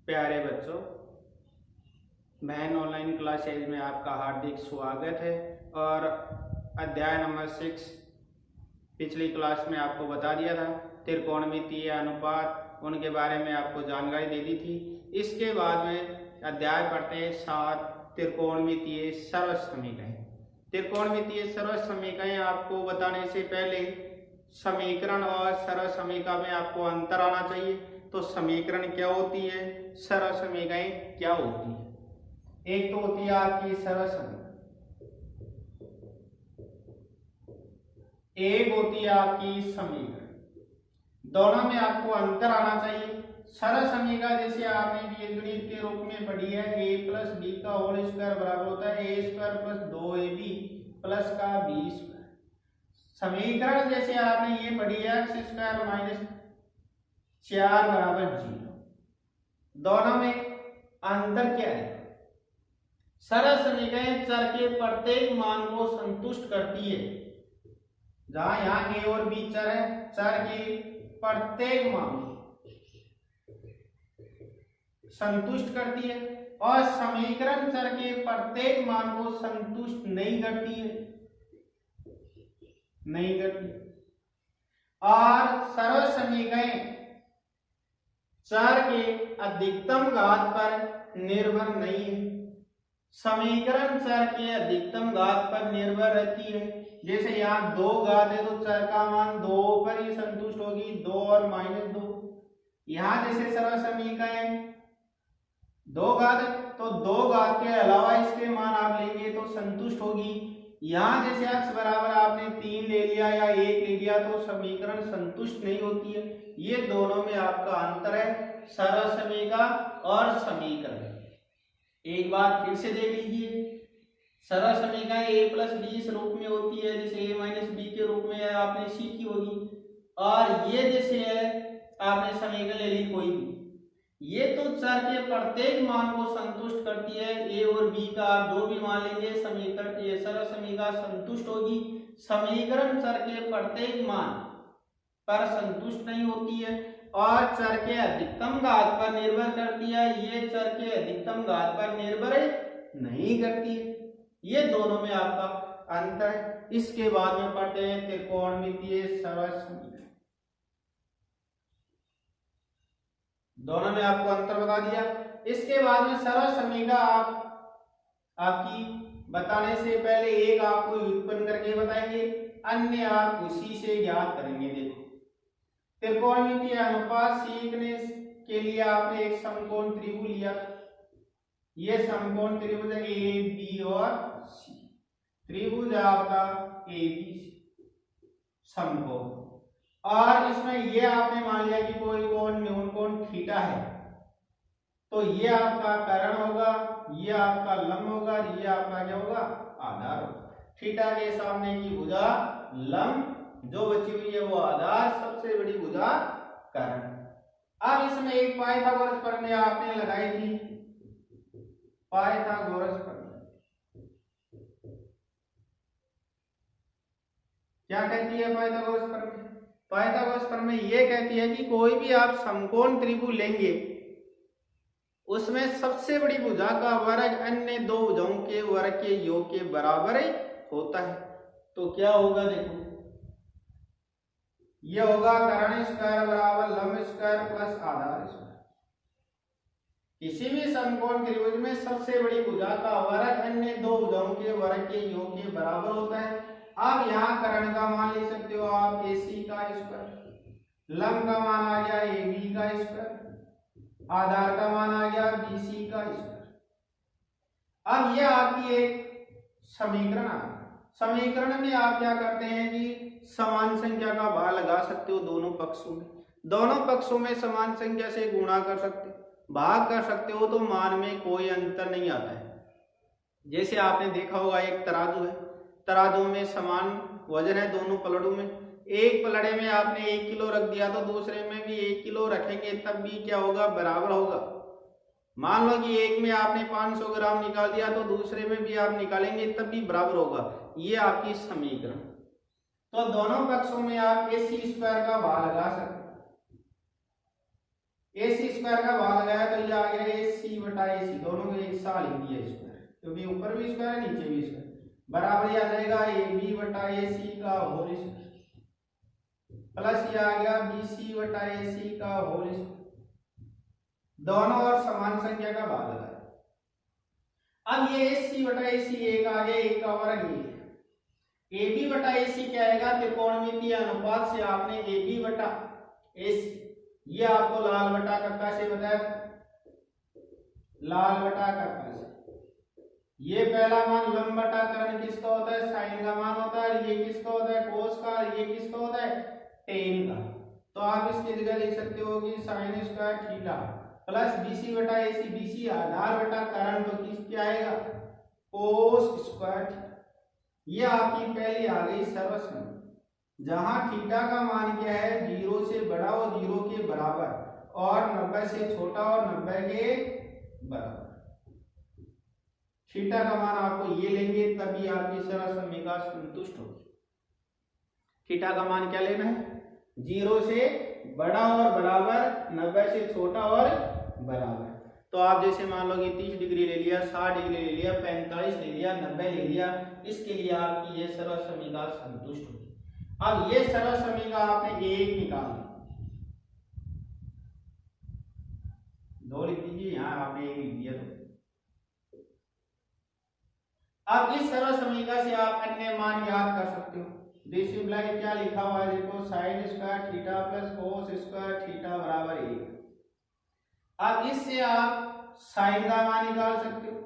प्यारे बच्चों, बहन ऑनलाइन क्लासेज में आपका हार्दिक स्वागत है। और अध्याय नंबर 6 पिछली क्लास में आपको बता दिया था, त्रिकोणमितीय अनुपात, उनके बारे में आपको जानकारी दे दी थी। इसके बाद में अध्याय पढ़ते हैं 7 त्रिकोणमितीय सरल समीकरण। त्रिकोणमितीय सरल समीकरण आपको बताने से पहले समीकरण और सरल समीकरण में आपको अंतर आना चाहिए। तो समीकरण क्या होती है, सरल समीकरण क्या होती है। एक तो होती है आपकी सरल समीकरण, एक होती है आपकी समीकरण। दोनों में आपको अंतर आना चाहिए। सरल समीकरण जैसे आपने बीजगणित के रूप में पढ़ी है, a प्लस बी का होल स्क्वायर बराबर होता है a square plus 2ab plus का b स्क्वायर। समीकरण जैसे आपने ये पढ़ी है x स्क्वायर माइनस 4 बराबर 0। दोनों में अंतर क्या है? सरल समीकरण चर के प्रत्येक मान को संतुष्ट करती है। जहां यहां a और b चर है, चर के प्रत्येक मान संतुष्ट करती है, और समीकरण चर के प्रत्येक मान को संतुष्ट नहीं करती है, नहीं करती। और सरल समीकरण चर के अधिकतम घात पर निर्भर नहीं है। समीकरण चर के अधिकतम घात पर निर्भर रहती है। जैसे यहाँ 2 घात है तो चर का मान 2 पर ही संतुष्ट होगी, 2 और माइनस 2। यहाँ जैसे सरल समीकरण 2 घात है तो 2 घात के अलावा इसके मान आप लेंगे तो संतुष्ट होगी। यहाँ जैसे x बराबर आपने 3 ले लिया या 1 ले लिया तो समीकरण संतुष्ट नहीं होती है। ये दोनों में आपका अंतर है, सरल समीकरण और समीकरण। एक बार फिर से देख लीजिए, सरल समीकरण a प्लस बी इस रूप में होती है, जैसे a माइनस बी के रूप में आपने सीखी होगी। और ये जैसे है आपने समीकरण ले ली कोई भी, ये तो चर के प्रत्येक मान को संतुष्ट करती है। a और b का आप जो भी मान लेंगे समीकरण, ये सरल समीकरण संतुष्ट होगी। समीकरण चर के प्रत्येक मान पर संतुष्ट नहीं होती है और चर के अधिकतम घात पर निर्भर करती है। ये चर के अधिकतम घात पर निर्भर नहीं करती है। ये दोनों में आपका अंतर है। इसके बाद में पढ़ते हैं त्रिकोणमितीय सरल समीकरण। दोनों में आपको अंतर बता दिया। इसके बाद में सरल समीकरण आपकी बताने से पहले एक आपको व्युत्पन्न करके बताएंगे, अन्य आप उसी से ज्ञात करेंगे। देखो, त्रिकोणमितीय अनुपात सीखने के लिए आपने एक समकोण त्रिभुज लिया। ये समकोण त्रिभुज है ए बी और सी। त्रिभुज आपका ए बी समकोण, और इसमें ये आपने मान लिया कि कोई कोण न्यून कोण थीटा है, तो ये आपका कर्ण होगा, ये आपका लंब होगा, ये आपका क्या होगा, आधार होगा। थीटा के सामने की भुजा लंब, जो बची हुई है वो आधार, सबसे बड़ी भुजा कर्ण। अब इसमें एक पाइथागोरस प्रमेय आपने लगाई थी, पाइथागोरस प्रमेय क्या कहती है? पाइथागोरस प्रमेय, पाइथागोरस प्रमेय ये कहती है कि कोई भी आप समकोण त्रिभुज लेंगे, उसमें सबसे बड़ी भुजा का वर्ग अन्य दो भुजाओं के वर्ग के योग के बराबर होता है। तो क्या होगा? देखो, यह होगा कर्ण स्क्वायर बराबर लंब स्क्वायर प्लस आधार स्क्वायर। किसी भी समकोण त्रिभुज में सबसे बड़ी भुजा का वर्ग अन्य दो भुजाओं के वर्ग के योग के बराबर होता है। अब यहाँ कर्ण का मान ले सकते हो आप AC का स्क्वायर, लंब का मान आ गया AB का स्क्वायर, आधार का मान आ गया BC का स्क्वायर। अब यह आपकी एक समीकरण आ गया। समीकरण में आप क्या करते हैं कि समान संख्या का भाग लगा सकते हो दोनों पक्षों में। दोनों पक्षों में समान संख्या से गुणा कर सकते हो, भाग कर सकते हो, तो मान में कोई अंतर नहीं आता है। जैसे आपने देखा होगा एक तराजू है, तराजू में समान वजन है दोनों पलड़ों में। एक पलड़े में आपने 1 किलो रख दिया तो दूसरे में भी 1 किलो रखेंगे तब भी क्या होगा? बराबर होगा। मान लो कि एक में आपने 500 ग्राम निकाल दिया तो दूसरे में भी आप निकालेंगे तब भी बराबर होगा। ये आपकी समीकरण। तो दोनों पक्षों में आप AC स्क्वायर का भाग लगा सकते हैं। ए सी स्क्वायर का भाग लगाया तो ये आ गया ए सी बटा ए सी, दोनों को एक साथ लिख दिया स्क्वायर, क्योंकि ऊपर भी स्क्वायर है नीचे भी स्क्वायर, बराबर ये आ जाएगा ए बी बटा ए सी का होल स्क्वायर प्लस ये आ गया बी सी बटा ए सी का होल स्क्वायर, दोनों और समान संख्या का भाग लगाया। अब ये ए सी बटा ए सी एक आ गया, एक का वर्ग ये ए बी बटा ए सी क्या आएगा, त्रिकोणमितीय अनुपात से आपने ए बी बटा ए सी, ये आपको लाल बटा कक्का से बताया, लाल बटा कक्का से। ये पहला मान लंब बटा कर्ण किसका होता है, साइन का मान होता है, ये किसका होता है कोस का, ये किसका होता है टेन का। तो आप इसकी जगह लिख सकते हो कि sign square theta plus BC बटा एसी, बीसी आधार बटा कर्ण तो किस क्या आएगा कोस स्क्वायर थीटा। ये आपकी पहली आ गई सर्वसम्मति, जहां थीटा का मान क्या है 0 से बड़ा और 0 के बराबर और 90 से छोटा और 90 के बराबर। थीटा का मान आपको ये लेंगे तभी आपकी सर्वसम्मिका संतुष्ट होगी। थीटा का मान क्या लेना है 0 से बड़ा और बराबर, 90 से छोटा और बराबर। तो आप जैसे मान लो कि 30 डिग्री ले लिया, 60 डिग्री ले लिया, 45 ले लिया, 90 ले लिया, इसके लिए आपकी ये सर्वसम्मिका संतुष्ट होगी। अब ये सर्वसम्मिका आपने एक निकाल दो लिख दीजिए, यहां आपने एक लिख दिया। तो अब इस सर्वसम्मिका से आप अन्य मान याद कर सकते हो। दिस इम्प्लाई क्या लिखा हुआ है देखो, sign square theta plus cos square theta बराबर 1। अब इससे आप साइन का मान निकाल सकते हो,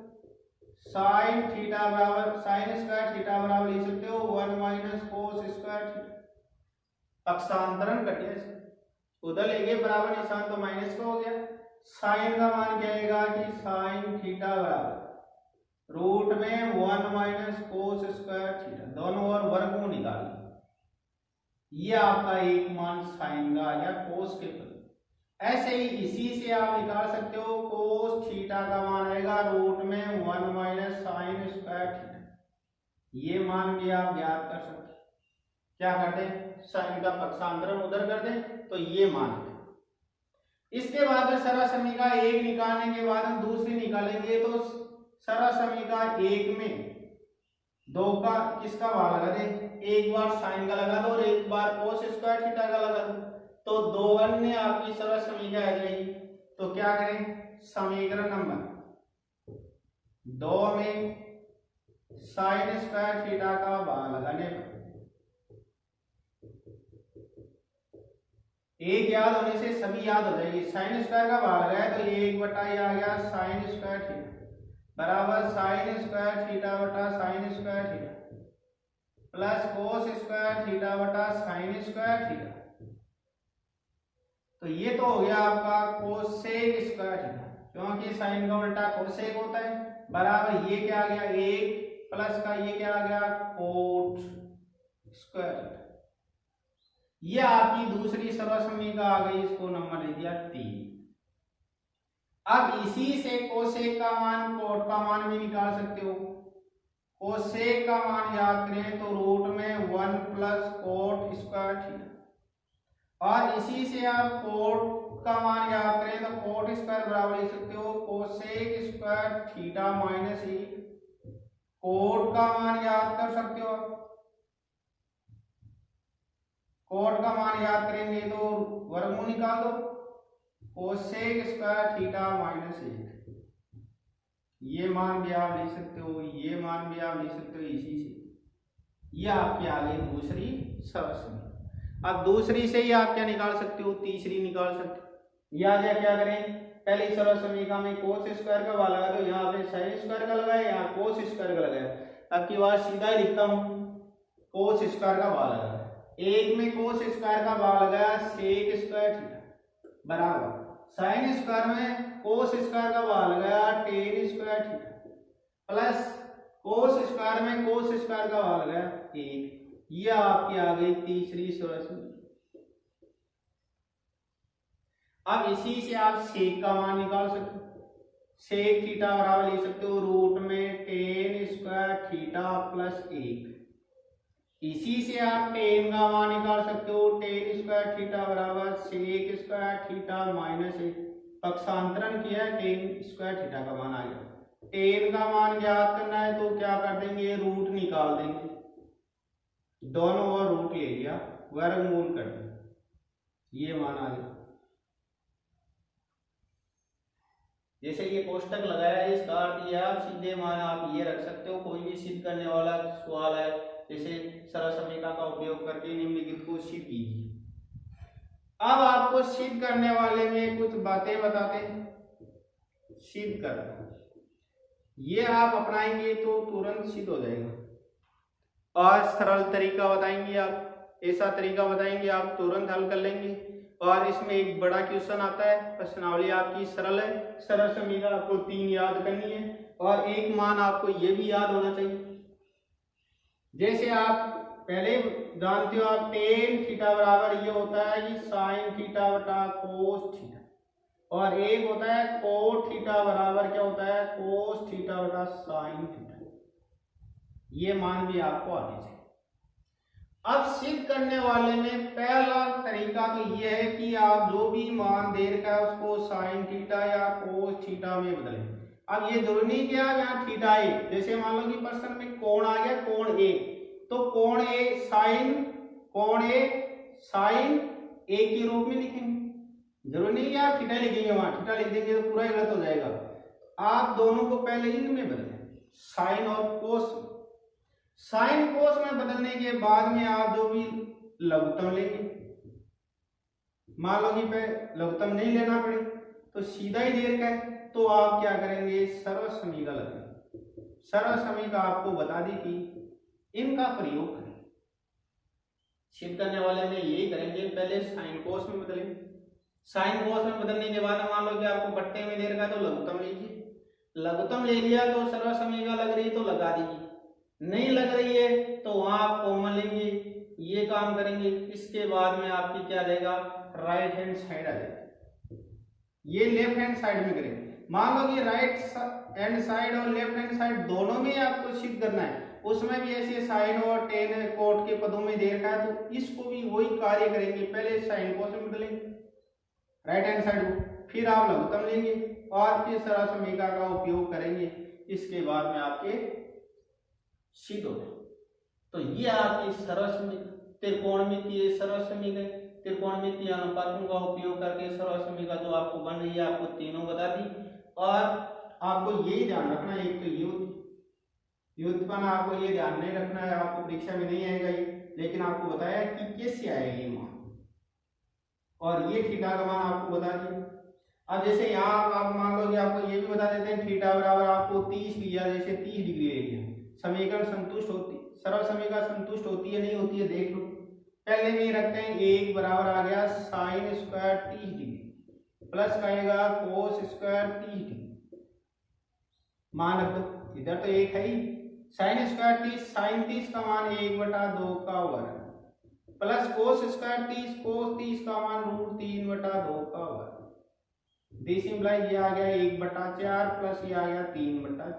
साइन थीटा बराबर साइन स्क्वायर थीटा बराबर लिख सकते हो 1 माइनस कोस स्क्वायर थीटा। पक्षांतरण कर दिया इसका, उधर लेंगे बराबर निशान तो माइनस का हो गया। साइन का मान क्या आएगा कि साइन थीटा बराबर रूट में 1 माइनस कोस स्क्वायर थीटा, दोनों ओर वर्गमूल निकाल। ये आपका एक मान साइन का आ गया कोस के पद। ऐसे ही इसी से आप निकाल सकते हो कोस थीटा का मान आएगा रूट में 1 माइनस साइन स्क्वायर थीटा। ये मान भी आप ज्ञात कर सकते हैं। क्या कर दें, साइन का पक्षांतरण उधर कर दें तो ये मान है। इसके बाद सर्वसम्मिका एक निकालने के बाद हम दूसरी निकालेंगे। तो सर्वसम्मिका एक में दो का किसका भाग लगा दे, एक बार साइन का लगा दो और एक बार कोस स्क्वायर थीटा का लगा दो, तो दो अन्य आपकी सर्वसम्मिका आ जाएगी। तो क्या करें, समीकरण नंबर 2 में साइन स्क्वायर थीटा का भाग लगाने पर एक याद होने से सभी याद हो जाएगी। साइन स्क्वायर का भाग लगाया तो 1 बटा आ गया साइन स्क्वायर थीटा बराबर साइन स्क्वायर थीटा बटा sign square theta plus cos square theta बटा साइन स्क्वायर थीटा। तो ये तो हो गया आपका कोसेक स्क्वायर थीटा, क्योंकि साइन का उल्टा कोसेक होता है, बराबर ये क्या आ गया 1 प्लस का ये क्या आ गया कोट स्क्वायर थीटा। ये आपकी दूसरी सर्वसम्मिका आ गई, इसको नंबर दे दिया 3। अब इसी से कोसेक का मान कोट का मान भी निकाल सकते हो। कोसेक का मान याद करें तो रूट में 1 प्लस कोट स्क्वायर थीटा, और इसी से आप कोट का मान याद करें तो कोट स्क्वायर बराबर लिख सकते हो cosec square theta minus 1। Cot का मान याद कर सकते हो, कोट का मान याद करेंगे तो वर्गमूल निकाल दो कोसेक स्क्वायर थीटा माइनस 1। ये मान भी आप लिख सकते हो, ये मान भी आप लिख सकते हो इसी से। ये आपकी आ गई दूसरी सर्वसम्मिका। अब दूसरी से ही आप क्या निकाल सकते हो, तीसरी निकाल सकते हो। या क्या करें, पहली सर्वसम्मिका में कोस स्क्वायर का भाग लगा दो, यहाँ पे साइन स्क्वायर का लगाया, यहाँ कोस स्क्वायर का लगाया। अब की बात सीधा ही लिखता हूँ, कोस स्क्वायर का भाग लगाया, एक में कोस स्क्वायर का भाग लगाया सेक स्क्वायर थीटा बराबर साइन स्क्वायर में कोस स्क्वायर का भाग लगाया ten square theta plus cos square में कोस स्क्वायर का भाग लगाया 1। यह आपकी आ गई तीसरी सर्वसम्मिका। अब इसी से आप सेक का मान निकाल सकते हो। सेक थीटा बराबर लिख सकते हो रूट में टेन स्क्वायर थीटा प्लस 1। इसी से आप टेन का मान निकाल सकते हो। टेन स्क्वायर थीटा बराबर सेक स्क्वायर थीटा माइनस 1, पक्षांतरण किया टेन स्क्वायर थीटा का मान आ गया। टेन का मान ज्ञात करना है तो क्या कर देंगे, रूट निकाल देंगे, दोनों ओर रूट ले लिया, वर्गमूल कर दिया, ये मान आ गया। जैसे ये कोष्टक लगाया है इसका अर्थ यह आप सीधे मान आप ये रख सकते हो। कोई भी सिद्ध करने वाला सवाल है जैसे सरल समीकरण का उपयोग करके निम्नलिखित को सिद्ध कीजिए। अब आपको सिद्ध करने वाले में कुछ बातें बताते हैं, सिद्ध करना, ये आप अपनाएंगे तो तुरंत सिद्ध हो जाएगा। और सरल तरीका बताएंगे आप, ऐसा तरीका बताएंगे आप तुरंत हल कर लेंगे। और इसमें एक बड़ा क्वेश्चन आता है, प्रश्नावली आपकी सरल है, सरल समीकरण आपको 3 याद करनी है और एक मान आपको ये भी याद होना चाहिए। जैसे आप पहले जानते हो, आप टेन थीटा बराबर ये होता है कि साइन थीटा बटा कोस थीटा, और एक होता है कोट थीटा बराबर क्या होता है, कोस थीटा बटा साइन थीटा। ये मान भी आपको आने चाहिए। अब सिद्ध करने वाले में पहला तरीका तो ये है कि आप जो भी मान दे रखा है उसको साइन थीटा या कोस थीटा में बदलें। अब ये जरूरी नहीं कि आप यहाँ थीटा ए, जैसे मान लो कि प्रश्न में कोण आ गया, कोण ए, तो कोण ए साइन, कोण ए साइन ए के रूप में लिखेंगे। जरूरी नहीं कि आप थीटा लिखेंगे, वहां थीटा लिख देंगे तो पूरा ही गलत हो जाएगा। आप दोनों को पहले इनमें बदलें, साइन और कोस। साइन कोस में बदलने के बाद में आप जो भी लघुत्तम लेंगे, मान लो कि लघुत्तम नहीं लेना पड़े तो सीधा ही दे रखा है तो आप क्या करेंगे, सर्व समीकरण लगाएंगे। सर्व समीकरण आपको बता दी थी, इनका प्रयोग करें। सिद्ध करने वाले में यही करेंगे, पहले साइन कोस में बदलेंगे। साइन कोस में बदलने के बाद मान लो कि आपको बट्टे में दे रखा है तो लघुत्तम लीजिए, लघुत्तम ले लिया तो सर्व समीकरण लग रही है तो लगा दीजिए, नहीं लग रही है तो वहां आप कॉमन लेंगे, ये काम करेंगे। इसके बाद में आपकी क्या देगा, राइट हैंड साइड आ जाएगा, ये लेफ्ट हैंड साइड में करेंगे। मान लो कि राइट हैंड साइड और लेफ्ट हैंड साइड दोनों में आपको सिद्ध करना है, उसमें भी ऐसे साइन और टेन कोट के पदों में दे रखा है तो इसको भी वही कार्य करेंगे। पहले साइन कोस में बदलेंगे राइट हैंड साइड को, फिर आप लघुत्तम लेंगे और फिर सरल समीकरण का उपयोग करेंगे। इसके बाद में आपके सिद्ध हो गए। तो ये आपकी सरल समीकरण, त्रिकोणमितीय सरल समीकरण, त्रिकोणमितीय अनुपातों का उपयोग करके सरल समीकरण जो आपको बन रही है, आपको तीनों बता दी। और आपको यही ध्यान रखना है, एक तो व्युत्पन्न आपको ये ध्यान नहीं रखना है, आपको परीक्षा में नहीं आएगा ये, लेकिन आपको बताया कि कैसे आएगा ये मान, और ये थीटा का मान आपको बता दिया। अब जैसे यहाँ आप मान लो कि आपको ये भी बता देते हैं थीटा बराबर आपको 30 लिया, जैसे 30 डिग्री ले लिया, समीकरण संतुष्ट होती, सरल समीकरण संतुष्ट होती है नहीं होती है देख लो। पहले में रखते हैं, एक बराबर आ गया साइन स्क्वायर 30 डिग्री प्लस कहेगा कोस स्क्वायर 30 डिग्री, मान रख दो, इधर तो एक है ही, साइन स्क्वायर 30, साइन 30 का मान 1/2 का वर्ग प्लस कोस स्क्वायर 30, कोस 30 का मान √3/2 का वर्ग। दिस इंप्लाइज ये आ गया 1/4 प्लस ये आ गया 3/4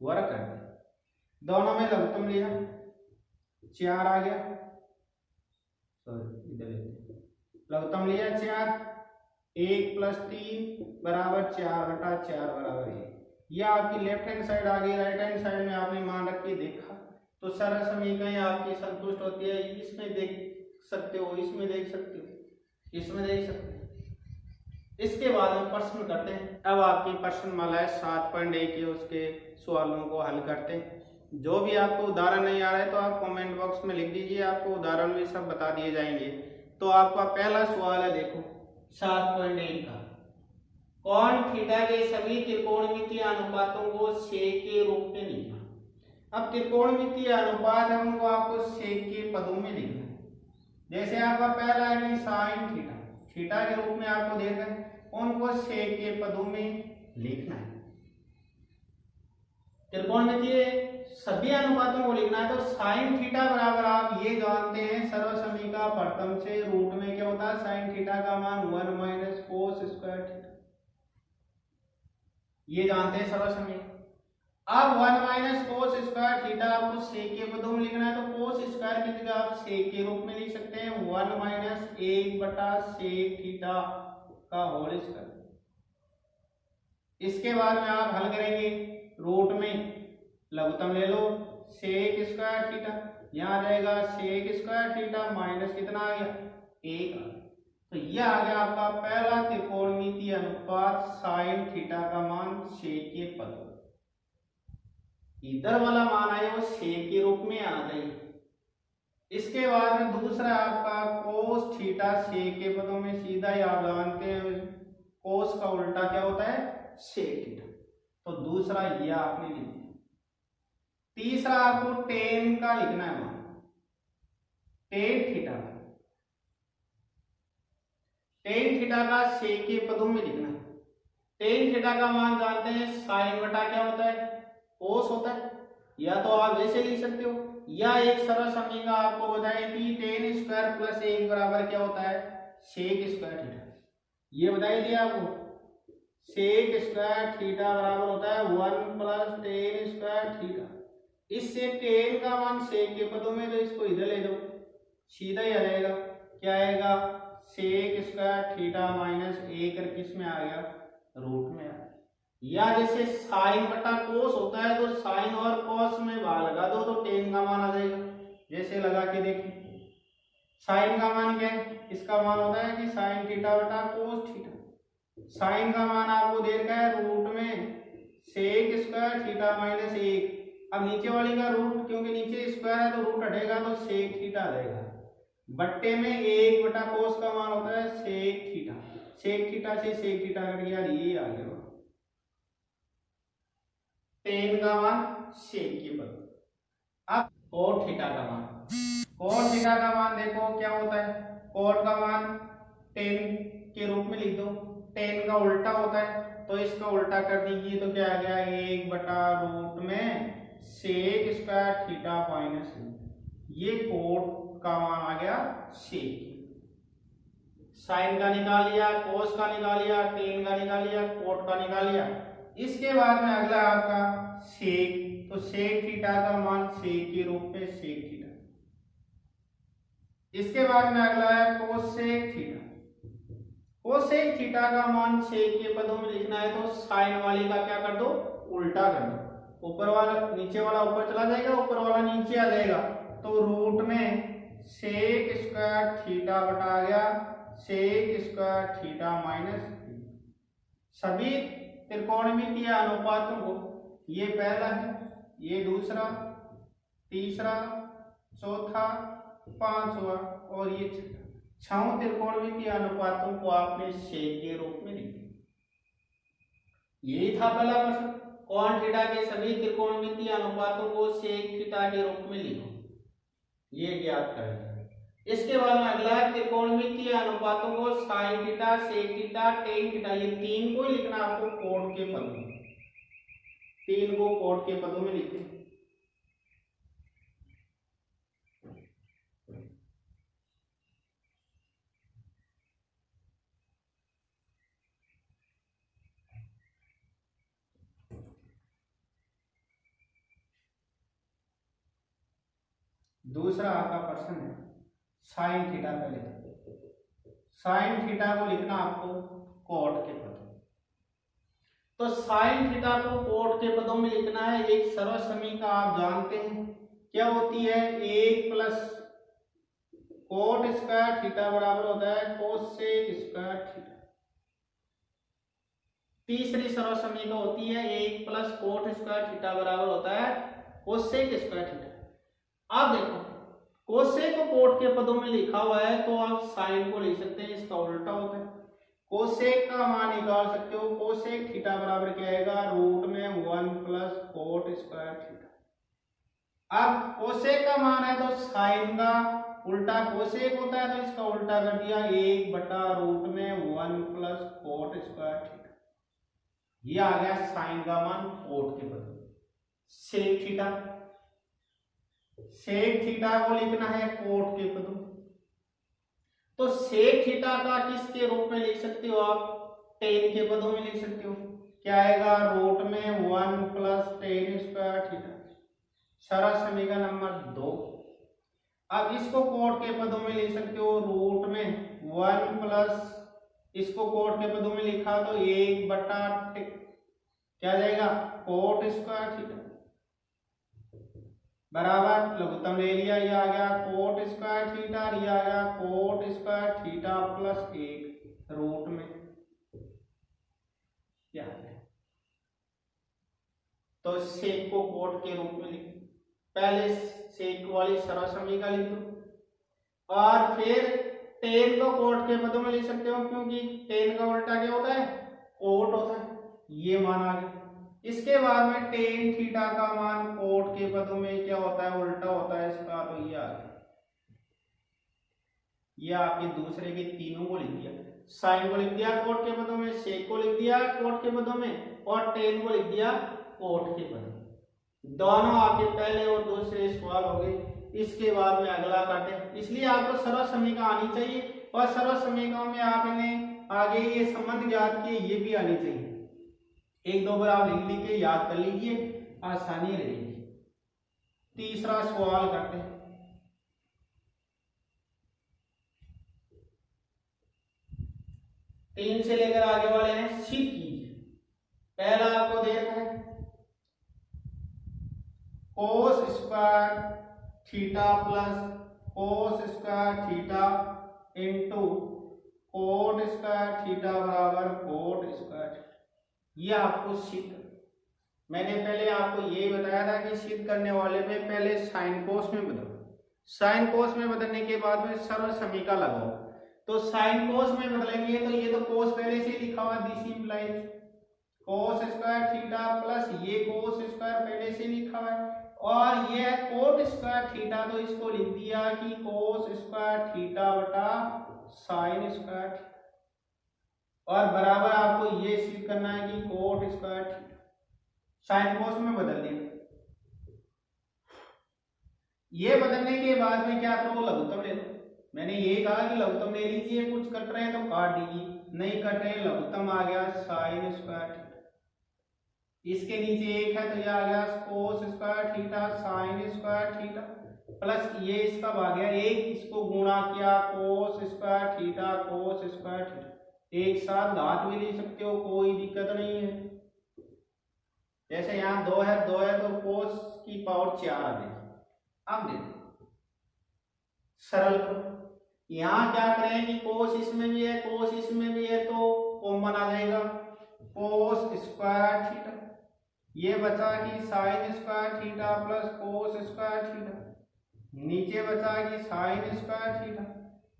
वर्ग कर दिया। दोनों में लघुत्तम लिया, 4 आ गया, सॉरी इधर लघुत्तम लिया 4, 1 + 3 बराबर 4/4 बराबर 1। यह आपकी लेफ्ट हैंड साइड आ गई। राइट हैंड साइड में आपने मान रख के देखा तो सरल समीकरण आपकी संतुष्ट होती है। इसमें देख सकते हो, इसमें देख सकते हो, इसमें देख सकते हो। इसके बाद में प्रश्न करते हैं। अब आपकी प्रश्न माला है 7.1 के, उसके सवालों को हल करते हैं। जो भी आपको उदाहरण नहीं आ रहा है तो आप कमेंट बॉक्स में लिख दीजिए, आपको उदाहरण भी सब बता दिए जाएंगे। तो आपका पहला सवाल है, देखो 7.1 का, कोण थीटा के सभी त्रिकोणमितीय अनुपातों को सेक के रूप में लिखना। अब त्रिकोणमितीय अनुपात है उनको आपको सेक के पदों में लिखना है। जैसे आपका पहला है कि साइन थीटा, थीटा के रूप में आपको दे रहे हैं, उनको सेक के पदों में लिखना है। त्रिकोणमितीय सभी अनुपातों को लिखना है तो साइन थीटा बराबर आप ये जानते हैं सर्व समीकरण प्रथम से, रूट में क्या होता है, साइन थीटा का मान 1 - कोस स्क्वायर थीटा, ये जानते हैं सर्व समीकरण। अब 1 माइनस कोस स्क्वायर थीटा आपको सेक के पदों में लिखना है, तो कोस स्क्वायर की जगह आप सेक के रूप में लिख सकते हैं 1 माइनस 1 बटा सेक थीटा का होल स्क्वायर। इसके बाद में आप हल करेंगे, रूट में लघुत्तम ले लो सेक स्क्वायर थीटा, यहाँ आ जाएगा सेक स्क्वायर थीटा माइनस कितना आ गया 1 आ गया। तो यह आ गया आपका पहला त्रिकोणमितीय अनुपात साइन थीटा का मान सेक के पद। इधर वाला मान आए वो सेक के रूप में आ जाए। इसके बाद में दूसरा आपका कोस थीटा सेक के पदों में, सीधा ही आप जानते हैं कोस का उल्टा क्या होता है सेक थीटा, तो दूसरा ये आपने लिख दिया। तीसरा आपको टेन का लिखना है मान, टेन थीटा का, टेन थीटा का सेक के पदों में लिखना है। टेन थीटा का मान जानते हैं साइन बटा क्या होता है कोस होता है, या तो आप वैसे लिख सकते हो, या एक सरल समीकरण आपको बताएं कि टेन स्क्वायर प्लस 1 बराबर क्या होता है सेक स्क्वायर थीटा। ये बताई दिया आपको सेक स्क्वायर थीटा बराबर होता है 1 प्लस टेन स्क्वायर थीटा। इससे टेन का मान सेक के पदों में, तो इसको इधर ले दो सीधा ही आ जाएगा, क्या आएगा सेक स्क्वायर थीटा माइनस 1 कर किस में आ गया रूट में आ। या जैसे साइन बटा कोस होता है, तो साइन और कोस में भाग लगा दो तो टेन का मान आ जाएगा। जैसे लगा के देखिए, साइन का मान क्या है, इसका मान होता है कि साइन थीटा बटा कोस थीटा। साइन का मान आपको दे रखा है रूट में सेक स्क्वायर थीटा माइनस 1। अब नीचे वाली का रूट, क्योंकि नीचे स्क्वायर है तो रूट हटेगा तो सेक थीटा आ जाएगा, बट्टे में 1 बटा कोस का मान होता है सेक थीटा। सेक थीटा से सेक थीटा कट गया, ये आ गया टेन का मान सेक के पद। अब कोट थीटा का मान, कोट थीटा का मान देखो क्या होता है, कोट का मान टेन के रूप में लिख दो, टेन का उल्टा होता है तो इसका उल्टा कर दीजिए, तो क्या आ गया 1 बटा रूट में सेक स्क्वायर थीटा माइनस, ये कोट का मान आ गया सेक। साइन का निकाल लिया, कोस का निकाल लिया, टेन का निकाल लिया, कोट का निकाल लिया। इसके बाद में अगला आपका सेक, तो सेक थीटा का मान सेक के रूप में सेक थीटा। इसके बाद में अगला है कोसेक थीटा। कोसेक थीटा का मान सेक के पदों में लिखना है, तो साइन वाली का क्या कर दो उल्टा कर दो, ऊपर वाला नीचे वाला ऊपर चला जाएगा, ऊपर वाला नीचे आ जाएगा, तो रूट में सेक स्क्वायर थीटा बटा गया सेक स्क्वायर थीटा माइनस। सभी त्रिकोणमितीय अनुपातों को, ये पहला है, ये दूसरा, तीसरा, चौथा, पांचवा और ये छठा, त्रिकोणमितीय अनुपातों को आपने सेक के रूप में लिखा। यही था पहला प्रश्न, कॉन थीटा के सभी त्रिकोणमितीय अनुपातों को सेक थीटा के रूप में लिखो, ये ज्ञात करें। इसके बाद में अगला त्रिकोणमितीय अनुपातों को sine theta sec theta tan theta, ये तीन को ही लिखना आपको कोट के पदों में, तीन को कोट के पदों में लिखें। दूसरा आपका प्रश्न है साइन थीटा का लिखना, साइन थीटा को लिखना आपको कोट के पदों, तो साइन थीटा को कोट के पदों में लिखना है। एक सरल समीकरण आप जानते हैं क्या होती है, 1 प्लस कोट स्क्वायर थीटा बराबर होता है कोसेक स्क्वायर थीटा। तीसरी सरल समीकरण होती है 1 प्लस कोट स्क्वायर थीटा बराबर होता है कोसेक स्क्वायर थीटा। अब देखो कोसेक को कोट के पदों में लिखा हुआ है, तो आप साइन को लिख सकते हैं, इसका उल्टा होता है। कोसेक का मान निकाल सकते हो, कोसेक थीटा बराबर क्या आएगा रूट में 1 प्लस कोट स्क्वायर थीटा। अब कोसेक का मान है तो साइन का उल्टा कोसेक होता है, तो इसका उल्टा कर दिया 1 बटा रूट में 1 प्लस कोट स्क्वायर थीटा। ये आ गया साइन का मान कोट के पदों में। सेक थीटा, सेक थीटा को लिखना है कोट के पदों, तो सेक थीटा का किसके रूप में लिख सकते हो आप, टेन के पदों में लिख सकते हो। क्या आएगा, रूट में 1 प्लस टेन स्क्वायर थीटा, सरल समीकरण नंबर 2। अब इसको कोट के पदों में ले सकते हो, रूट में 1 प्लस, इसको कोट के पदों में लिखा तो 1 बटा क्या जाएगा, कोट स्क्वायर थीटा बराबर लघुत्तम ले लिया, ये आ गया कोट स्क्वायर थीटा, ये आ गया cot square theta plus 1 root में क्या है। तो सेक को कोट के रूप में लिखो, पहले सेक वाली सरल समीकरण लिखो और फिर टेन को कोट के पदों में लिख सकते हो, क्योंकि टेन का उल्टा क्या होता है, कोट होता है, ये मान आ गया। इसके बाद में टेन थीटा का मान कोट के पदों में क्या होता है, उल्टा होता है इसका, तो ये आ गया। ये आपके दूसरे के तीनों को लिख दिया, साइन को लिख दिया कोट के पदों में, सेक को लिख दिया कोट के पदों में और टेन को लिख दिया कोट के पदों में। दोनों आपके पहले और दूसरे सवाल हो गए। इसके बाद में अगला करते हैं, इसलिए आपको सरल समीकरण आनी चाहिए और सरल समीकरण में आपने आगे ये संबंध ज्ञात किए, ये भी आनी चाहिए। एक दो बार आप लिख के याद कर लीजिए, आसानी रहेगी। तीसरा सवाल करते हैं, तीन से लेकर आगे वाले हैं, सिद्ध कीजिए। पहला आपको दे रखा है कोस square theta plus cos square theta into coat square theta बराबर कोट स्क्वायर। ये आपको सिद्ध, मैंने पहले आपको ये बताया था कि सिद्ध करने वाले में पहले साइन कोस में बदलो, साइन कोस में बदलने के बाद में सरल समीकरण लगाओ। तो साइन कोस में बदलेंगे तो ये तो कोस पहले से लिखा हुआ, this implies cos square theta plus ये कोस स्क्वायर पहले से लिखा हुआ है और ये कोट स्क्वायर थीटा, तो इसको लिख दिया कि कोस स्क्वायर थीटा बटा साइन स्क्वायर, और बराबर आपको ये सिद्ध करना है कि coat square theta, sine cos में बदल दिया। ये बदलने के बाद में क्या करो, लघुत्तम ले लो। मैंने ये कहा कि लघुत्तम ले लीजिए, कुछ कट रहे हैं तो काट दीजिए, नहीं कट रहे लघुत्तम आ गया साइन स्क्वायर थीटा, इसके नीचे एक है तो ये आ गया कोस square theta sign square theta plus ये इसका आ गया एक, इसको गुणा किया कोस square theta cos square theta, एक साथ घात भी ले सकते हो, कोई दिक्कत नहीं है। जैसे यहाँ 2 है तो कोस की पावर 4 आ जाएगी। अब देखो सरल करो, यहाँ क्या करें कि कोस इसमें भी है कोस इसमें भी है तो कॉमन आ जाएगा कोस स्क्वायर थीटा, ये बचा कि sign square theta plus cos square theta, नीचे बचा कि साइन स्क्वायर थीटा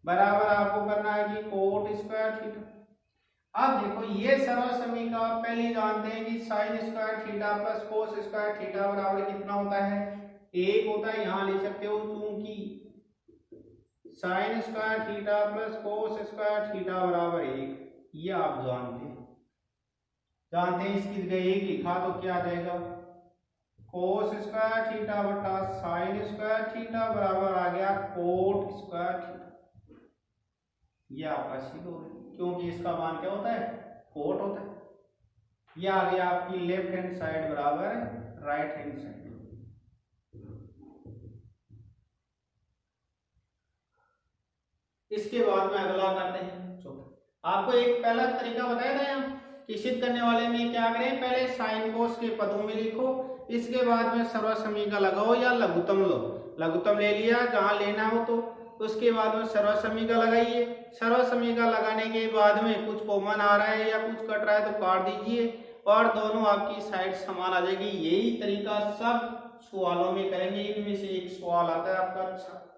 बराबर आपको करना है कि कोट स्क्वायर थीटा। अब देखो ये सरल समीकरण आप पहले जानते हैं कि sign square theta plus cos square theta बराबर कितना होता है, 1 होता है। यहाँ ले सकते हो चूंकि sign square theta plus cos square theta बराबर 1, ये आप जानते हैं इसकी जगह 1 लिखा तो क्या आ जाएगा कोस स्क्वायर थीटा बटा साइन स्क्वायर थीटा बराबर आ गया कोट स्क्वायर थीटा। ये आपका सिद्ध हो गया क्योंकि इसका मान क्या होता है, कोट होता है। ये आ गया आपकी लेफ्ट हैंड साइड बराबर राइट हैंड साइड। इसके बाद में अगला करते हैं चौथा। आपको एक पहला तरीका बताया था यहाँ कि सिद्ध करने वाले में क्या करें, पहले साइन कोस के पदों में लिखो, इसके बाद में सर्व समीकरण लगाओ या लघुत्तम लो, लघुत्तम ले लिया जहां लेना हो तो उसके बाद में सर्व समीकरण लगाइए। सर्व समीकरण लगाने के बाद में कुछ कॉमन आ रहा है या कुछ कट रहा है तो काट दीजिए और दोनों आपकी साइड समान आ जाएगी। यही तरीका सब सवालों में करेंगे, इनमें से एक सवाल आता है आपका अच्छा।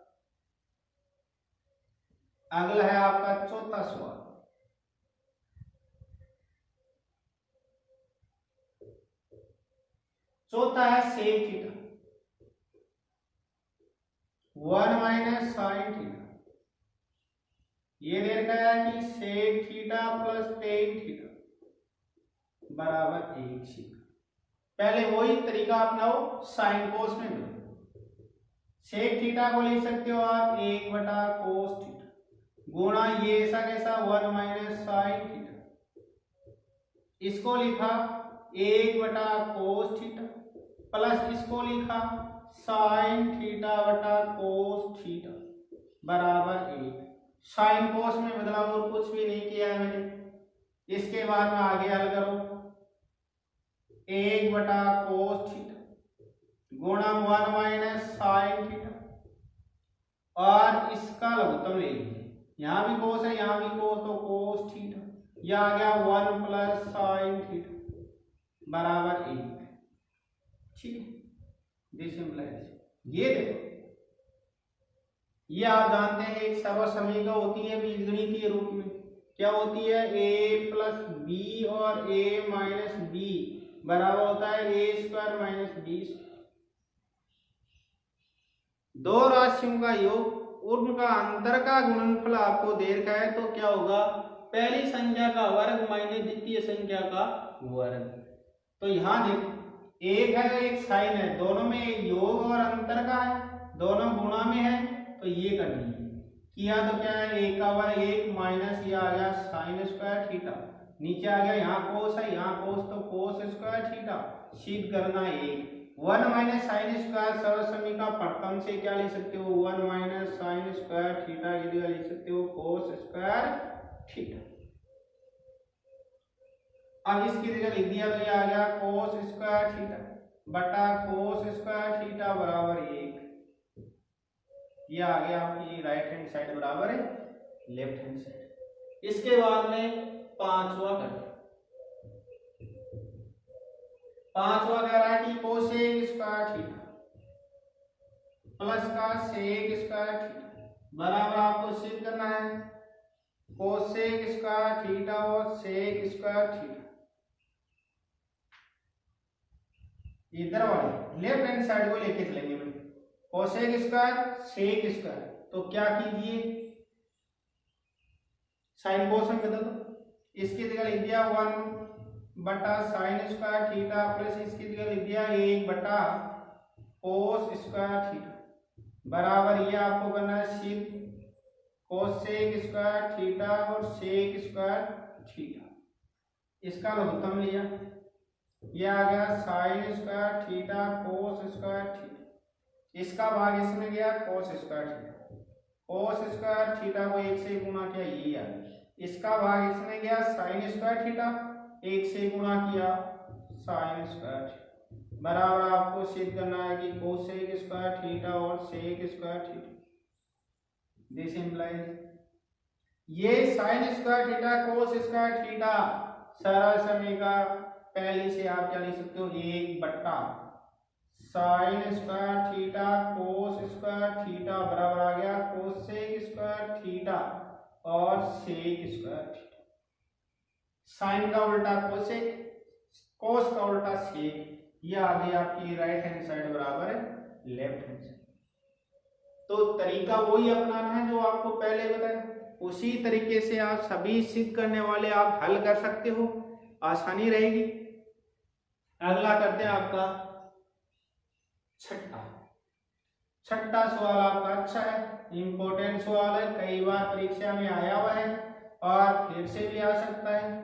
अगला है आपका चौथा सवाल। चौथा है sec theta 1 minus sine theta. ये दे रखा है कि sec theta plus tan theta बराबर 1 सीखा। पहले वही तरीका अपनाओ, साइन कोस में सेक थीटा को लिख सकते हो आप 1 बटा कोस थीटा गुणा ये ऐसा कैसा 1 माइनस साइन थीटा, इसको लिखा 1/cos थीटा प्लस इसको लिखा sin थीटा बटा cos थीटा बराबर 1। साइन कोस में बदलाव और कुछ भी नहीं किया है मैंने। इसके बाद में आगे हल करो 1/cos थीटा गुणा 1 माइनस साइन थीटा और इसका लघुत्तम ले लीजिए। यहाँ भी कोस है यहाँ भी कोस, तो कोस थीटा, यह आ गया 1 प्लस साइन थीटा बराबर 1। ठीक है, दिस इंप्लाइज ये देखो, ये आप जानते हैं एक सर्वसमीकरण होती है बीजगणितीय रूप में। क्या होती है? a प्लस बी और a माइनस बी बराबर होता है a स्क्वायर माइनस बी। दो राशियों का योग, उनका अंतर का गुणनफल आपको दे रखा है, तो क्या होगा? पहली संख्या का वर्ग माइनस द्वितीय संख्या का वर्ग। तो यहाँ देखो एक है एक साइन है, दोनों में एक योग और अंतर का है, दोनों गुणा में है, तो ये करनी है। किया तो क्या है? एक का वर्ग 1 माइनस ये आ गया साइन स्क्वायर थीटा, नीचे आ गया यहाँ कोस है यहाँ कोस, तो कोस स्क्वायर थीटा, सीध करना 1। 1 माइनस साइन स्क्वायर सर्वसमीकरण प्रथम से क्या ले सकते हो? 1 माइनस साइन स्क्वायर थीटा की जगह लिख सकते हो कोस स्क्वायर थीटा। अब इसकी जगह लिख दिया तो ये आ गया कोस स्क्वायर थीटा बटा कोस स्क्वायर थीटा बराबर 1। ये आ गया आपकी राइट हैंड साइड बराबर है लेफ्ट हैंड साइड। इसके बाद में पांचवा कर, पांचवा कह रहा है कि कोसेक स्क्वायर थीटा प्लस का सेक स्क्वायर थीटा बराबर आपको सिद्ध करना है कोसेक स्क्वायर थीटा और सेक स्क्वायर थीटा। इधर वाले लेफ्ट हैंड साइड को लेके चलेंगे भाई, कोसेक स्क्वायर सेक स्क्वायर। तो क्या कीजिए, साइन कोस में बदल दो, इसकी जगह लिख दिया 1 बटा साइन स्क्वायर थीटा प्लस इसकी जगह लिख दिया 1 बटा कोस स्क्वायर थीटा बराबर ये आपको करना है सिद्ध कोसेक स्क्वायर थीटा और सेक स्क्वायर थीटा। इसका लघुत्तम लिया, ये आ गया sign square theta cos square theta, इसका भाग इसमें गया कोस square theta, cos square theta को 1 से गुणा किया ये आ, इसका भाग इसमें गया साइन स्क्वायर थीटा, 1 से गुणा किया साइन स्क्वायर थीटा बराबर आपको सिद्ध करना है कि कोसेक स्क्वायर थीटा और sec square theta. This implies ये sine square theta cos square theta सरल समीकरण पहले से आप क्या लिख सकते हो 1 बट्टा sign square theta cos square theta बराबर आ गया कोसेक स्क्वायर थीटा और सेक स्क्वायर थीटा। साइन का उल्टा कोसेक, कोस का उल्टा सेक, ये आ गई आपकी राइट हैंड साइड बराबर है लेफ्ट हैंड साइड। तो तरीका वही अपनाना है जो आपको पहले बताया, उसी तरीके से आप सभी सिद्ध करने वाले आप हल कर सकते हो, आसानी रहेगी। अगला करते हैं आपका छठा सवाल आपका अच्छा है, इंपॉर्टेंट सवाल है, कई बार परीक्षा में आया हुआ है और फिर से भी आ सकता है।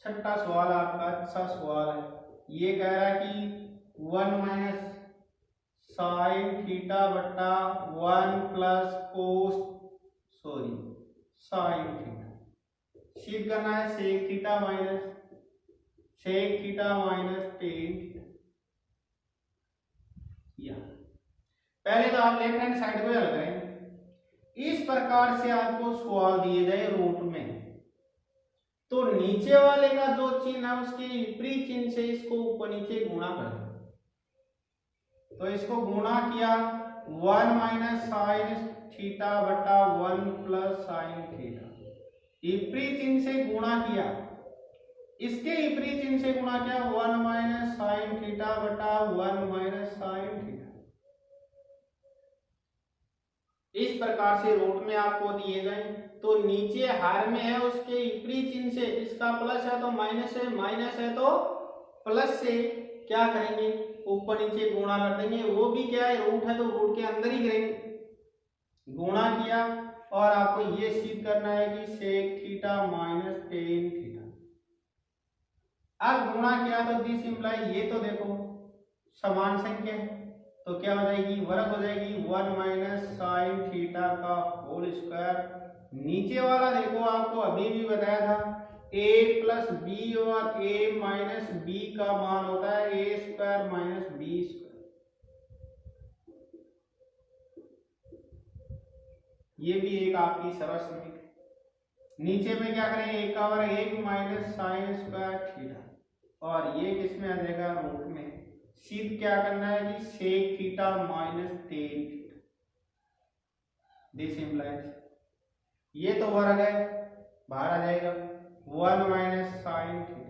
छठा सवाल आपका अच्छा सवाल है, ये कह रहा है कि 1 माइनस साइन थीटा बट्टा 1 प्लस कोस साइन थीटा, सिद्ध करना है sec theta minus ten theta. पहले तो आप लेफ्ट हैंड साइड को हल करेंगे। इस प्रकार से आपको सवाल दिए जाए रूट में, तो नीचे वाले का जो चिन्ह है उसके विपरीत चिन्ह से इसको ऊपर नीचे गुणा कर दो। तो इसको गुणा किया 1 माइनस साइन थीटा बटा 1 प्लस साइन थीटा, विपरीत चिन्ह से गुणा किया, इसके विपरीत चिन्ह से गुणा किया 1 माइनस साइन थीटा बटा 1 माइनस साइन थीटा। इस प्रकार से रूट में आपको दिए जाए, तो नीचे हर में है उसके विपरीत चिन्ह से, इसका प्लस है तो माइनस है, माइनस है तो प्लस से क्या करेंगे ऊपर नीचे गुणा कर देंगे। वो भी क्या है रूट है तो रूट के अंदर ही करेंगे। गुणा किया और आपको ये सिद्ध करना है कि sec theta minus ten theta. अब गुणा किया तो दिस इंप्लाई, ये तो देखो समान संख्या है तो क्या हो जाएगी, वर्ग हो जाएगी 1 माइनस साइन थीटा का होल स्क्वायर। नीचे वाला देखो आपको अभी भी बताया था a प्लस बी और a माइनस बी का मान होता है a square minus B square. ये भी एक आपकी सरल समीकरण। नीचे में क्या करें, एक का वर्ग 1 माइनस साइन स्क्वायर थीटा और ये किसमें आ जाएगा, रूट में। सिद्ध क्या करना है कि sec theta minus ten theta. This implies, ये तो वर्ग है बाहर आ जाएगा 1 माइनस साइन थीटा।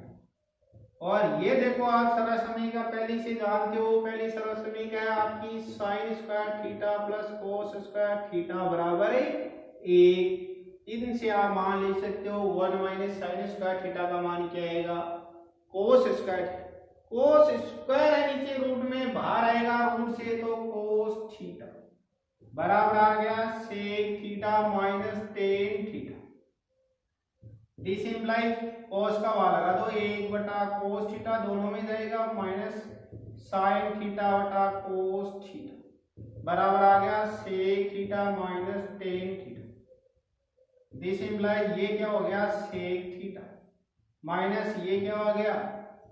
और ये देखो आप सरल समीकरण पहले से जानते हो, पहली सरल समीकरण है आपकी sign square theta plus cos square theta बराबर है 1। इनसे आप मान ले सकते हो 1 माइनस साइन स्क्वायर थीटा का मान क्या आएगा, कोस स्क्वायर। कोस स्क्वायर है नीचे रूट में, बाहर आएगा रूट से तो कोस थीटा बराबर आ गया sec theta minus ten theta. This implies cos का मान लगा दो 1 बटा कोस थीटा, दोनों में जाएगा माइनस साइन थीटा बटा कोस थीटा बराबर आ गया sec theta minus ten theta. This implies ये क्या हो गया सेक थीटा माइनस ये क्या हो गया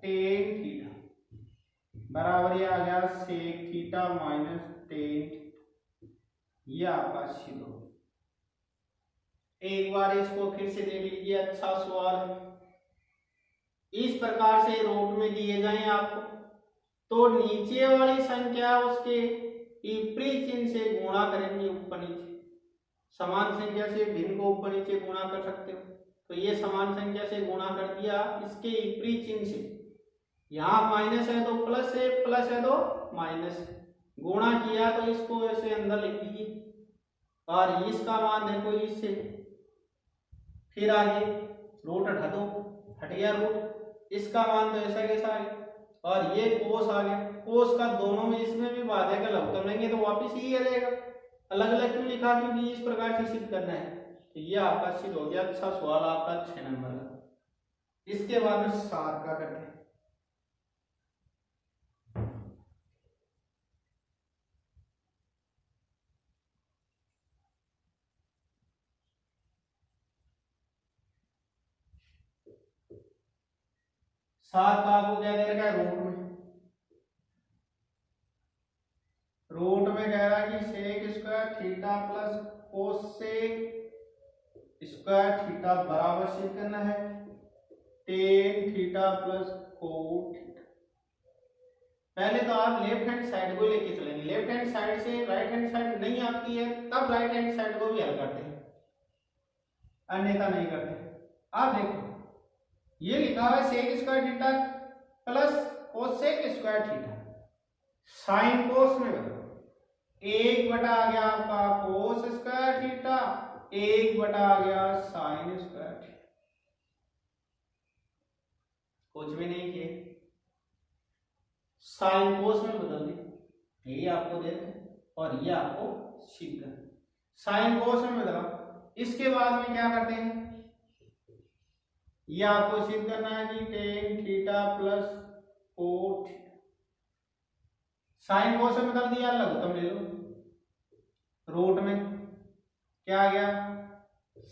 टेन थीटा बराबर ये आ गया sec theta minus ten theta. ये आपका सिद्ध हो। एक बार इसको फिर से देख लीजिए, अच्छा सवाल है। इस प्रकार से रूट में दिए जाए आपको तो नीचे वाली संख्या उसके विपरीत चिन्ह से गुणा करेंगे ऊपर नीचे। समान संख्या से भिन्न को ऊपर नीचे गुणा कर सकते हो तो ये समान संख्या से गुणा कर दिया इसके विपरीत चिन्ह से। यहाँ माइनस है तो प्लस है, प्लस है तो माइनस है। गुणा किया तो इसको ऐसे अंदर लिख दीजिए और इसका मान देखो इससे, फिर आगे रूट हटा दो, हट गया रूट, इसका मान तो ऐसा कैसा आ गया और ये कोस आ गया। कोस का दोनों में इसमें भी बाधा का लघुत्तम लेंगे तो वापिस यही आ जाएगा। अलग अलग क्यों लिखा, क्योंकि इस प्रकार से सिद्ध करना है। तो ये आपका सिद्ध हो गया। अच्छा सवाल आपका 6 नंबर का। इसके बाद में 7 का करते हैं। सात का आपको क्या दे रखा है, रूट में कह रहा है कि sec square theta plus cosec square theta बराबर सिद्ध करना है tan theta plus cot theta. पहले तो आप लेफ्ट हैंड साइड को लेके चलेंगे, लेफ्ट हैंड साइड से राइट हैंड साइड नहीं आती है तब राइट हैंड साइड को भी हल करते हैं, अन्यथा नहीं करते। आप देखो ये लिखा हुआ है sec square theta plus cosec square theta, sine cos में बदलो, 1 बटा आ गया आपका कोस स्क्वायर थीटा, 1 बटा आ गया साइन स्क्वायर थीटा। कुछ भी नहीं किए, साइन कोस में बदल दी, ये आपको देते और ये आपको सिद्ध कर। साइन कोस में बदला, इसके बाद में क्या करते हैं, ये आपको सिद्ध करना है कि ten theta plus cot theta. Sine cos में बदल दिया, लघुत्तम ले लो, रूट में क्या आ गया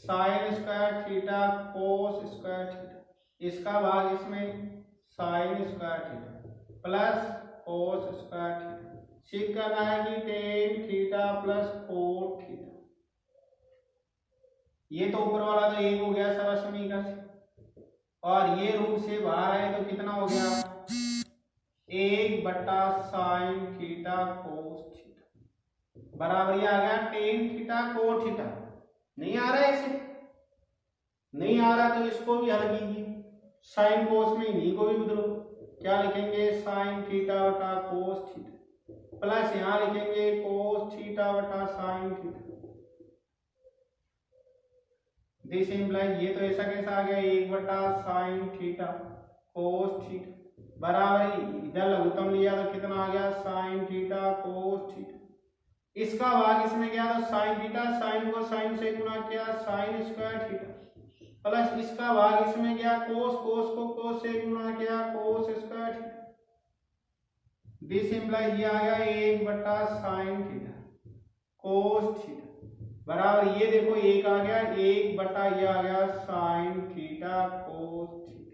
sign square theta cos square theta, इसका भाग इसमें sign square theta plus cos square theta. सिद्ध करना है कि ten theta plus cot theta. ये तो ऊपर वाला तो 1 हो गया सरल समीकरण से, और ये रूट से बाहर आए तो कितना हो गया 1 बटा साइन थीटा कोस थीटा बराबर ये आ गया टेन थीटा कोट थीटा। नहीं आ रहा है, इसे नहीं आ रहा तो इसको भी हल कीजिए, साइन कोस में इन्हीं को भी बदलो। क्या लिखेंगे साइन थीटा बटा कोस थीटा प्लस यहां लिखेंगे कोस थीटा बटा साइन थीटा। दिस इंप्लाइज ये तो ऐसा कैसा आ गया 1 बटा साइन थीटा कोस थीटा बराबर इधर लघुत्तम लिया तो कितना आ गया साइन थीटा कोस थीटा इसका भाग इसमें क्या तो साइन थीटा, साइन को साइन से गुणा किया साइन स्क्वायर थीटा, प्लस इसका भाग इसमें क्या कोस, कोस को कोस से गुणा किया कोस स्क्वायर थीटा। दिस इंप्लाइज ये आ गया 1 साइन थीटा कोस थीटा बराबर ये देखो एक आ गया 1 ये आ गया साइन थीटा कोस थीटा।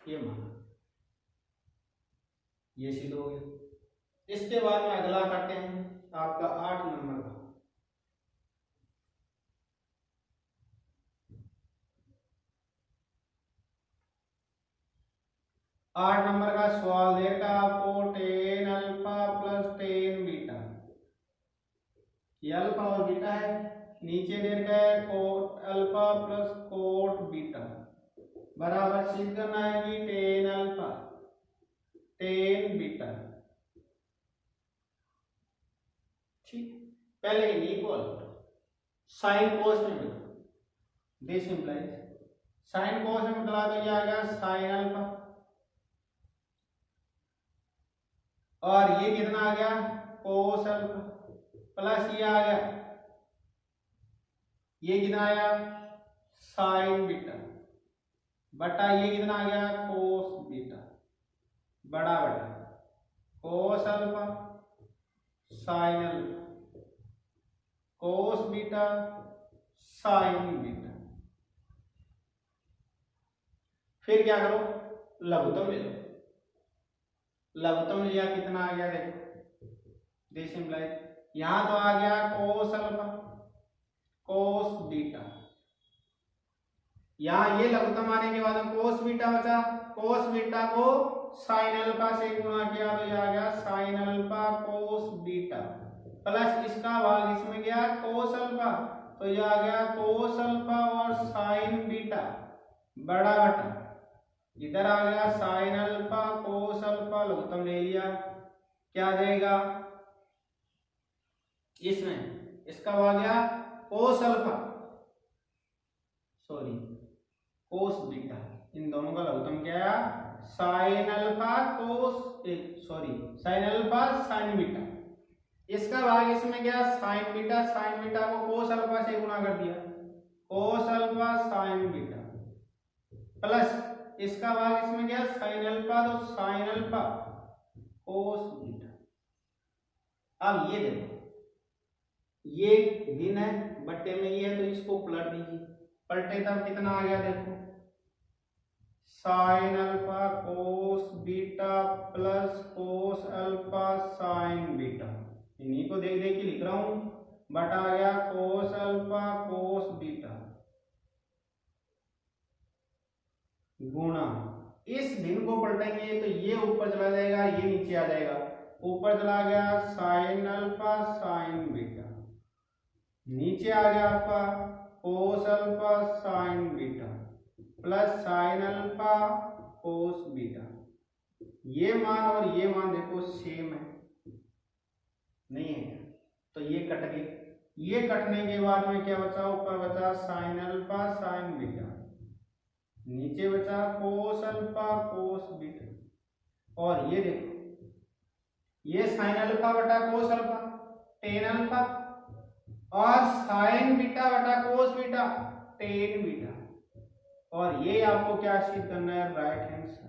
ये माना, ये सिद्ध हो गया। इसके बाद में अगला करते हैं आपका 8 नंबर का। 8 नंबर का सवाल देगा आपको tan alpha plus tan beta, ये अल्फा और बीटा है, नीचे दे रखा है coat alpha plus coat beta बराबर सिद्ध करना है कि टेन अल्फा टेन बीटा। ठीक, पहले इक्वल साइन कोस में बदला, दिस इंप्लाइज साइन कोस में बदला तो ये आ गया साइन अल्फा और ये कितना आ गया कोस अल्फा प्लस ये आ गया ये कितना आया साइन बीटा बटा ये कितना आ गया कोस बीटा बड़ा बटा cos alpha sign alpha cos beta sine beta. फिर क्या करो लघुत्तम ले लो, लघुत्तम लिया कितना आ गया देखो, दिस इंप्लाइज यहां तो आ गया कोस अल्फा कोस बीटा, यहां ये लघुत्तम आने के बाद कोस बीटा बचा, कोस बीटा को साइन अल्फा से गुणा किया तो ये आ गया sine alpha cos beta plus इसका भाग इसमें गया कोस अल्फा तो ये आ गया कोस अल्फा और साइन बीटा बड़ा बटा इधर आ गया साइन अल्फा कोस अल्फा लघुत्तम ले लिया, क्या देगा इसमें इसका भाग गया cos alpha sorry cos beta, इन दोनों का लघुत्तम क्या आया sine alpha cos sorry sine alpha sine beta, इसका भाग इसमें गया साइन बीटा को कोस अल्फा से गुणा कर दिया cos alpha sine beta plus इसका भाग इसमें गया साइन अल्फा तो साइन अल्फा कोस बीटा। अब ये देखो ये भिन्न है बट्टे में ये है तो इसको पलट दीजिए, पलटे तब कितना आ गया देखो sign alpha cos beta plus cos alpha sine beta, इन्हीं को देख देख के लिख रहा हूं बटा गया कोस अल्फा कोस बीटा गुणा इस भिन्न को पलटेंगे तो ये ऊपर चला जाएगा ये नीचे आ जाएगा, ऊपर चला गया साइन अल्फा साइन बीटा नीचे आ गया आपका cos alpha sine beta plus sign alpha cos beta, ये मान और ये मान देखो सेम है नहीं है तो ये कट गए, ये कटने के बाद में क्या बचा ऊपर बचा साइन अल्फा साइन बीटा नीचे बचा कोस अल्फा कोस बीटा और ये देखो ये साइन अल्फा बटा कोस अल्फा टेन अल्फा और साइन बीटा बटा कोस बीटा टेन बीटा और ये आपको क्या सिद्ध करना है राइट हैंड साइड।